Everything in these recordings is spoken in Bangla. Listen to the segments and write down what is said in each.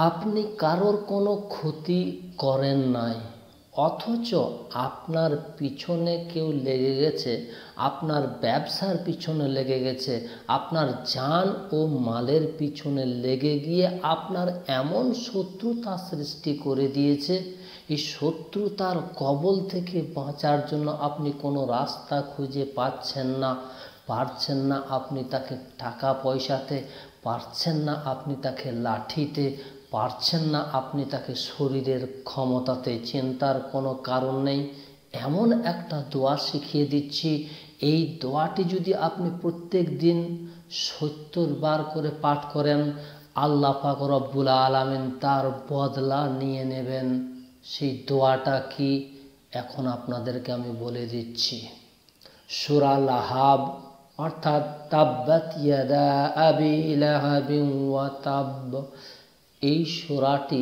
আপনি কারোর কোনো ক্ষতি করেন নাই, অথচ আপনার পিছনে কেউ লেগে গেছে, আপনার ব্যবসার পিছনে লেগে গেছে, আপনার জান ও মালের পিছনে লেগে গিয়ে আপনার এমন শত্রুতা সৃষ্টি করে দিয়েছে। এই শত্রুতার কবল থেকে বাঁচার জন্য আপনি কোনো রাস্তা খুঁজে পারছেন না আপনি তাকে টাকা পয়সাতে, পারছেন না আপনি তাকে লাঠিতে, পারছেন না আপনি তাকে শরীরের ক্ষমতাতে। চিন্তার কোনো কারণ নেই। এমন একটা দোয়া শিখিয়ে দিচ্ছি, এই দোয়াটি যদি আপনি প্রত্যেক দিন ৭০ বার করে পাঠ করেন, আল্লাহ পাক রব্বুল আলামিন তার বদলা নিয়ে নেবেন। সেই দোয়াটা কি এখন আপনাদেরকে আমি বলে দিচ্ছি। সূরা লাহাব অর্থাৎ তাব্বাত ইয়াদা আবি লাহাবিন ওয়া তাব, এই সূরাটি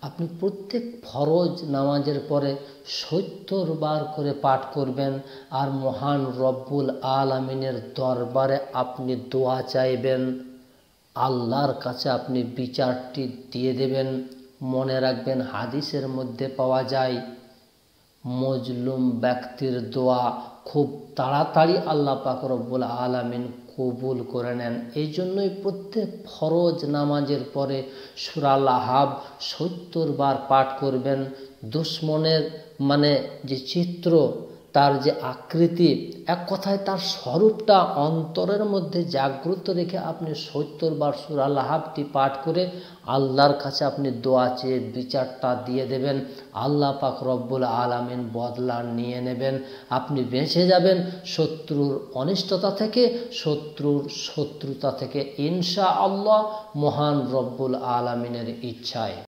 আপনি প্রত্যেক ফরজ নামাজের পরে ৭০ বার করে পাঠ করবেন। আর মহান রব্বুল আলামিনের দরবারে আপনি দোয়া চাইবেন, আল্লাহর কাছে আপনি বিচারটি দিয়ে দেবেন। মনে রাখবেন, হাদিসের মধ্যে পাওয়া যায় মজলুম ব্যক্তির দোয়া খুব তাড়াতাড়ি আল্লাহ পাক রব্বুল আলামিন কবুল করে নেন। এই জন্যই প্রত্যেক ফরজ নামাজের পরে সূরা লাহাব ৭০ বার পাঠ করবেন। দুশমনের যে চিত্র, তার যে আকৃতি, এক কথায় তার স্বরূপটা অন্তরের মধ্যে জাগ্রত রেখে আপনি ৭০ বার সূরা লাহাবটি পাঠ করে আল্লাহর কাছে আপনি দোয়া চেয়ে বিচারটা দিয়ে দেবেন। আল্লাহ পাক রব্বুল আলামিন বদলা নিয়ে নেবেন। আপনি বেঁচে যাবেন শত্রুর অনিষ্টতা থেকে, শত্রুর শত্রুতা থেকে, ইনশাআল্লাহ মহান রব্বুল আলামিনের ইচ্ছায়।